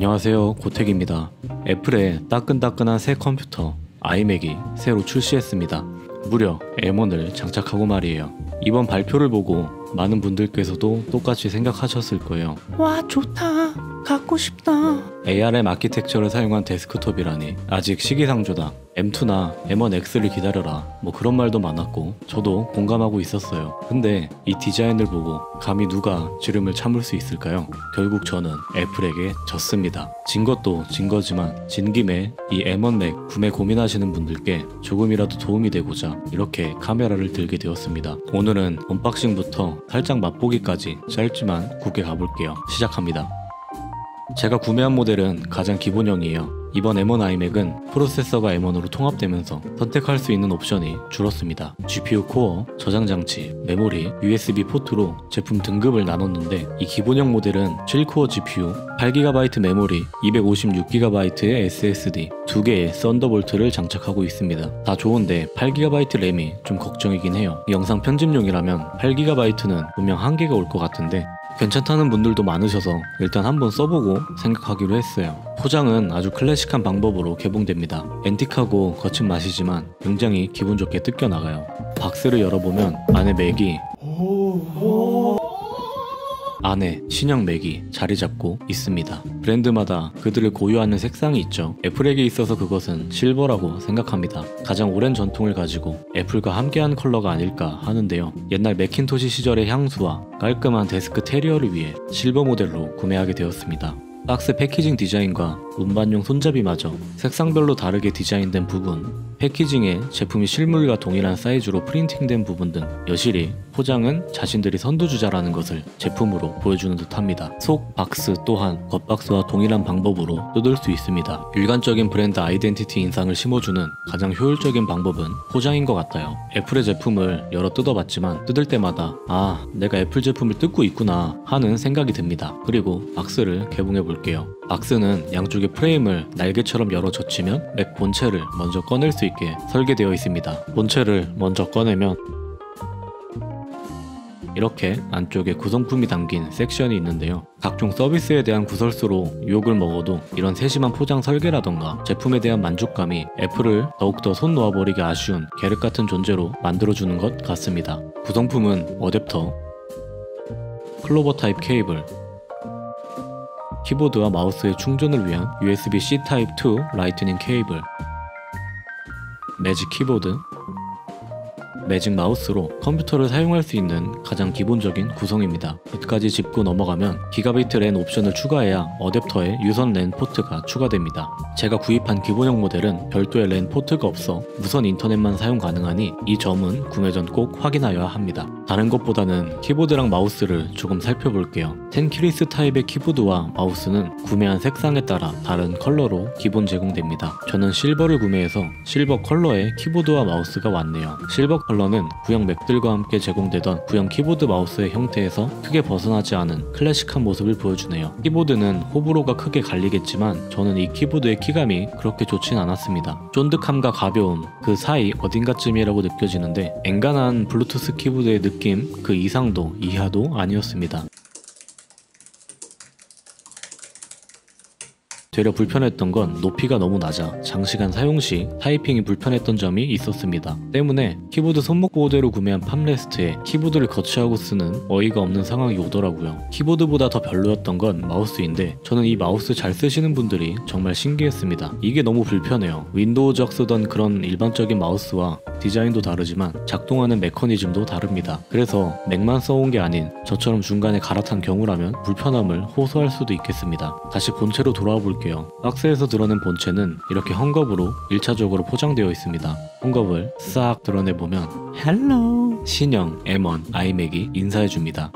안녕하세요, 고택입니다. 애플의 따끈따끈한 새 컴퓨터 아이맥이 새로 출시했습니다. 무려 M1을 장착하고 말이에요. 이번 발표를 보고 많은 분들께서도 똑같이 생각하셨을 거예요. 와, 좋다, 갖고 싶다. ARM 아키텍처를 사용한 데스크톱이라니 아직 시기상조다, M2나 M1X를 기다려라, 뭐 그런 말도 많았고 저도 공감하고 있었어요. 근데 이 디자인을 보고 감히 누가 지름을 참을 수 있을까요? 결국 저는 애플에게 졌습니다. 진 것도 진 거지만 진 김에 이 M1 맥 구매 고민하시는 분들께 조금이라도 도움이 되고자 이렇게 카메라를 들게 되었습니다. 오늘은 언박싱부터 살짝 맛보기까지 짧지만 굵게 가볼게요. 시작합니다. 제가 구매한 모델은 가장 기본형이에요. 이번 M1 아이맥은 프로세서가 M1으로 통합되면서 선택할 수 있는 옵션이 줄었습니다. GPU 코어, 저장장치, 메모리, USB 포트로 제품 등급을 나눴는데 이 기본형 모델은 7코어 GPU, 8GB 메모리, 256GB의 SSD, 2개의 썬더볼트를 장착하고 있습니다. 다 좋은데 8GB 램이 좀 걱정이긴 해요. 영상 편집용이라면 8GB는 분명 한계가 올 것 같은데 괜찮다는 분들도 많으셔서 일단 한번 써보고 생각하기로 했어요. 포장은 아주 클래식한 방법으로 개봉됩니다. 앤틱하고 거친 맛이지만 굉장히 기분 좋게 뜯겨나가요. 박스를 열어보면 안에 맥이 안에 신형 맥이 자리 잡고 있습니다. 브랜드마다 그들을 고유하는 색상이 있죠. 애플에게 있어서 그것은 실버라고 생각합니다. 가장 오랜 전통을 가지고 애플과 함께한 컬러가 아닐까 하는데요. 옛날 매킨토시 시절의 향수와 깔끔한 데스크 테리어를 위해 실버 모델로 구매하게 되었습니다. 박스 패키징 디자인과 운반용 손잡이마저 색상별로 다르게 디자인된 부분, 패키징에 제품이 실물과 동일한 사이즈로 프린팅된 부분 등 여실히 포장은 자신들이 선두주자라는 것을 제품으로 보여주는 듯합니다. 속 박스 또한 겉박스와 동일한 방법으로 뜯을 수 있습니다. 일관적인 브랜드 아이덴티티 인상을 심어주는 가장 효율적인 방법은 포장인 것 같아요. 애플의 제품을 여러 뜯어봤지만 뜯을 때마다 아, 내가 애플 제품을 뜯고 있구나 하는 생각이 듭니다. 그리고 박스를 개봉해 볼게요. 박스는 양쪽의 프레임을 날개처럼 열어 젖히면 맥 본체를 먼저 꺼낼 수 있게 설계되어 있습니다. 본체를 먼저 꺼내면 이렇게 안쪽에 구성품이 담긴 섹션이 있는데요. 각종 서비스에 대한 구설수로 유혹을 먹어도 이런 세심한 포장 설계라던가 제품에 대한 만족감이 애플을 더욱더 손 놓아버리기 아쉬운 계륵같은 존재로 만들어주는 것 같습니다. 구성품은 어댑터, 클로버 타입 케이블, 키보드와 마우스의 충전을 위한 USB-C 타입 2 라이트닝 케이블, 매직 키보드, 매직 마우스로 컴퓨터를 사용할 수 있는 가장 기본적인 구성입니다. 끝까지 짚고 넘어가면 기가비트 랜 옵션을 추가해야 어댑터에 유선 랜 포트가 추가됩니다. 제가 구입한 기본형 모델은 별도의 랜 포트가 없어 무선 인터넷만 사용 가능하니 이 점은 구매 전 꼭 확인하여야 합니다. 다른 것보다는 키보드랑 마우스를 조금 살펴볼게요. 텐키리스 타입의 키보드와 마우스는 구매한 색상에 따라 다른 컬러로 기본 제공됩니다. 저는 실버를 구매해서 실버 컬러의 키보드와 마우스가 왔네요. 실버 컬러는 구형 맥들과 함께 제공되던 구형 키보드 마우스의 형태에서 크게 벗어나지 않은 클래식한 모습을 보여주네요. 키보드는 호불호가 크게 갈리겠지만 저는 이 키보드의 키감이 그렇게 좋진 않았습니다. 쫀득함과 가벼움 그 사이 어딘가쯤이라고 느껴지는데 엔간한 블루투스 키보드의 느낌 그 이상도 이하도 아니었습니다. 되려 불편했던 건 높이가 너무 낮아 장시간 사용 시 타이핑이 불편했던 점이 있었습니다. 때문에 키보드 손목 보호대로 구매한 팜레스트에 키보드를 거치하고 쓰는 어이가 없는 상황이 오더라고요. 키보드보다 더 별로였던 건 마우스인데 저는 이 마우스 잘 쓰시는 분들이 정말 신기했습니다. 이게 너무 불편해요. 윈도우적 쓰던 그런 일반적인 마우스와 디자인도 다르지만 작동하는 메커니즘도 다릅니다. 그래서 맥만 써온 게 아닌 저처럼 중간에 갈아탄 경우라면 불편함을 호소할 수도 있겠습니다. 다시 본체로 돌아와 볼게요. 박스에서 드러낸 본체는 이렇게 헝겊으로 1차적으로 포장되어 있습니다. 헝겊을 싹 드러내보면 헬로 신형 M1 아이맥이 인사해줍니다.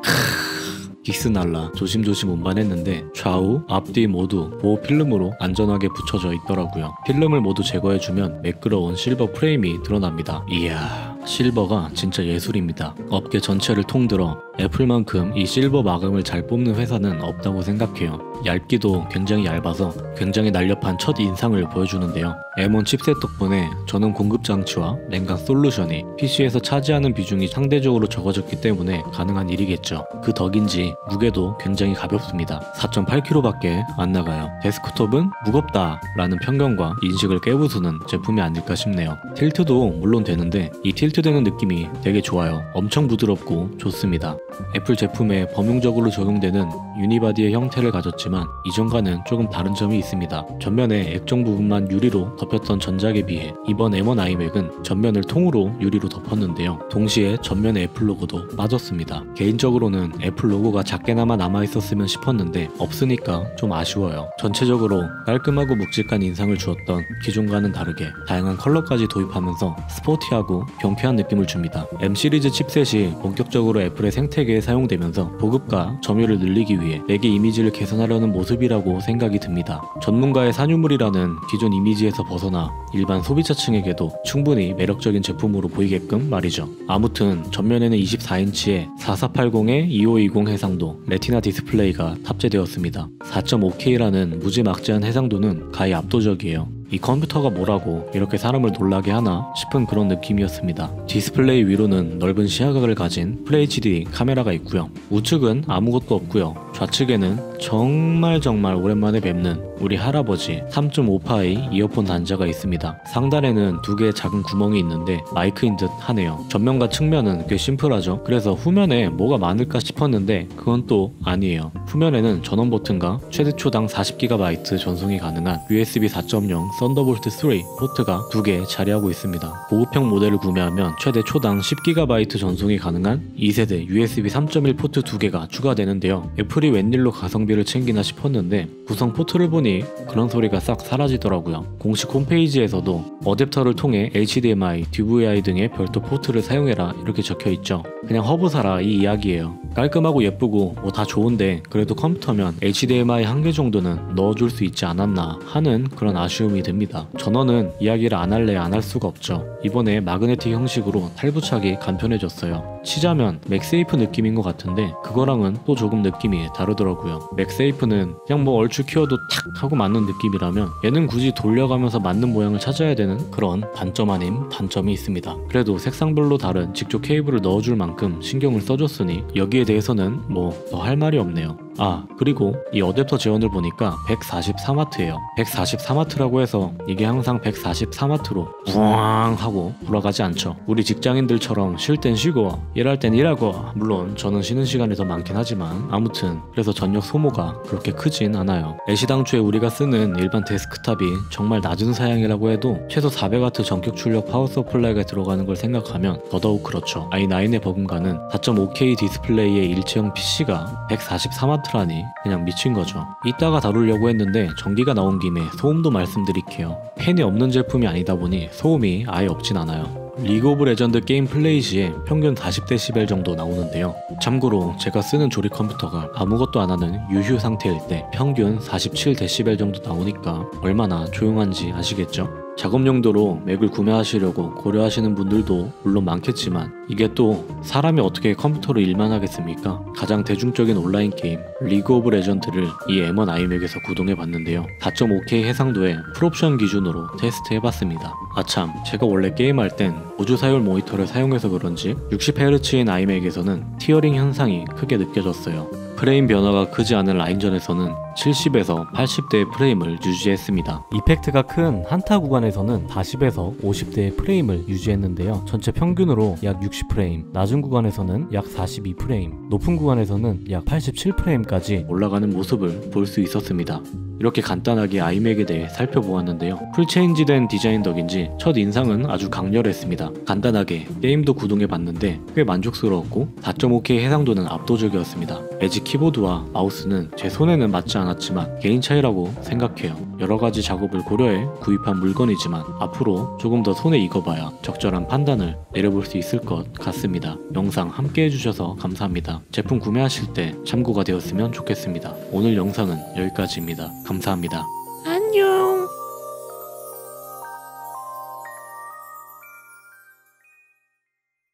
긱스날라 조심조심 운반했는데 좌우, 앞뒤 모두 보호 필름으로 안전하게 붙여져 있더라고요. 필름을 모두 제거해주면 매끄러운 실버 프레임이 드러납니다. 이야, 실버가 진짜 예술입니다. 업계 전체를 통들어 애플만큼 이 실버 마감을 잘 뽑는 회사는 없다고 생각해요. 얇기도 굉장히 얇아서 굉장히 날렵한 첫 인상을 보여주는데요. M1 칩셋 덕분에 전원 공급 장치와 냉각 솔루션이 PC에서 차지하는 비중이 상대적으로 적어졌기 때문에 가능한 일이겠죠. 그 덕인지 무게도 굉장히 가볍습니다. 4.8kg밖에 안 나가요. 데스크톱은 무겁다 라는 편견과 인식을 깨부수는 제품이 아닐까 싶네요. 틸트도 물론 되는데 이 틸트 되는 느낌이 되게 좋아요. 엄청 부드럽고 좋습니다. 애플 제품에 범용적으로 적용되는 유니바디의 형태를 가졌지만 이전과는 조금 다른 점이 있습니다. 전면에 액정 부분만 유리로 덮였던 전작에 비해 이번 M1 아이맥은 전면을 통으로 유리로 덮었는데요. 동시에 전면에 애플 로고도 빠졌습니다. 개인적으로는 애플 로고가 작게나마 남아있었으면 싶었는데 없으니까 좀 아쉬워요. 전체적으로 깔끔하고 묵직한 인상을 주었던 기존과는 다르게 다양한 컬러까지 도입하면서 스포티하고 경쾌한 느낌을 줍니다. M 시리즈 칩셋이 본격적으로 애플의 생태계에 사용되면서 보급과 점유를 늘리기 위해 내게 이미지를 개선하려는 모습이라고 생각이 듭니다. 전문가의 산유물이라는 기존 이미지에서 벗어나 일반 소비자층에게도 충분히 매력적인 제품으로 보이게끔 말이죠. 아무튼 전면에는 24인치의 4480-2520 해상도 레티나 디스플레이가 탑재되었습니다. 4.5K라는 무지막지한 해상도는 가히 압도적이에요. 이 컴퓨터가 뭐라고 이렇게 사람을 놀라게 하나 싶은 그런 느낌이었습니다. 디스플레이 위로는 넓은 시야각을 가진 FHD 카메라가 있고요. 우측은 아무것도 없고요. 좌측에는 정말 오랜만에 뵙는 우리 할아버지 3.5파이 이어폰 단자가 있습니다. 상단에는 두 개의 작은 구멍이 있는데 마이크인 듯 하네요. 전면과 측면은 꽤 심플하죠. 그래서 후면에 뭐가 많을까 싶었는데 그건 또 아니에요. 후면에는 전원 버튼과 최대 초당 40GB 전송이 가능한 USB 4.0 썬더볼트 3 포트가 두 개 자리하고 있습니다. 고급형 모델을 구매하면 최대 초당 10GB 전송이 가능한 2세대 USB 3.1 포트 두 개가 추가되는데요. 애플이 웬일로 가성비를 챙기나 싶었는데 구성 포트를 보니 그런 소리가 싹 사라지더라고요. 공식 홈페이지에서도 어댑터를 통해 HDMI, DVI 등의 별도 포트를 사용해라 이렇게 적혀있죠. 그냥 허브 사라 이 이야기예요. 깔끔하고 예쁘고 뭐 다 좋은데 그래도 컴퓨터면 HDMI 한 개 정도는 넣어줄 수 있지 않았나 하는 그런 아쉬움이 듭니다. 전원은 이야기를 안 할래 안 할 수가 없죠. 이번에 마그네틱 형식으로 탈부착이 간편해졌어요. 치자면 맥세이프 느낌인 것 같은데 그거랑은 또 조금 느낌이 다르더라고요. 맥세이프는 그냥 뭐 얼추 키워도 탁 하고 맞는 느낌이라면 얘는 굳이 돌려가면서 맞는 모양을 찾아야 되는 그런 단점 아닌 단점이 있습니다. 그래도 색상별로 다른 직조 케이블을 넣어줄 만큼 신경을 써줬으니 여기에 대해서는 뭐 더 할 말이 없네요. 아 그리고 이 어댑터 제원을 보니까 144W예요 144W라고 해서 이게 항상 144W로 우왕 하고 돌아가지 않죠. 우리 직장인들처럼 쉴 땐 쉬고 일할 땐 일하고, 물론 저는 쉬는 시간이 더 많긴 하지만 아무튼 그래서 전력 소모가 그렇게 크진 않아요. 애시당초에 우리가 쓰는 일반 데스크탑이 정말 낮은 사양이라고 해도 최소 400W 전격 출력 파워 서플라이가 들어가는 걸 생각하면 더더욱 그렇죠. i9의 버금가는 4.5K 디스플레이의 일체형 PC가 144W라니 그냥 미친 거죠. 이따가 다루려고 했는데 전기가 나온 김에 소음도 말씀드릴게요. 팬이 없는 제품이 아니다 보니 소음이 아예 없진 않아요. 리그 오브 레전드 게임 플레이 시에 평균 40dB 정도 나오는데요. 참고로 제가 쓰는 조립 컴퓨터가 아무것도 안 하는 유휴 상태일 때 평균 47dB 정도 나오니까 얼마나 조용한지 아시겠죠? 작업 용도로 맥을 구매하시려고 고려하시는 분들도 물론 많겠지만 이게 또 사람이 어떻게 컴퓨터로 일만 하겠습니까? 가장 대중적인 온라인 게임 리그 오브 레전드를 이 M1 아이맥에서 구동해봤는데요. 4.5K 해상도에 풀옵션 기준으로 테스트해봤습니다. 아참, 제가 원래 게임할 땐 보조사율 모니터를 사용해서 그런지 60Hz인 아이맥에서는 티어링 현상이 크게 느껴졌어요. 프레임 변화가 크지 않은 라인전에서는 70에서 80대의 프레임을 유지했습니다. 이펙트가 큰 한타 구간에서는 40에서 50대의 프레임을 유지했는데요. 전체 평균으로 약 60프레임, 낮은 구간에서는 약 42프레임, 높은 구간에서는 약 87프레임까지 올라가는 모습을 볼 수 있었습니다. 이렇게 간단하게 아이맥에 대해 살펴보았는데요. 풀체인지된 디자인 덕인지 첫 인상은 아주 강렬했습니다. 간단하게 게임도 구동해봤는데 꽤 만족스러웠고 4.5K 해상도는 압도적이었습니다. 에지 키보드와 마우스는 제 손에는 맞지 않았지만 개인 차이라고 생각해요. 여러가지 작업을 고려해 구입한 물건이지만 앞으로 조금 더 손에 익어봐야 적절한 판단을 내려볼 수 있을 것 같습니다. 영상 함께 해주셔서 감사합니다. 제품 구매하실 때 참고가 되었으면 좋겠습니다. 오늘 영상은 여기까지입니다. 감사합니다. 안녕.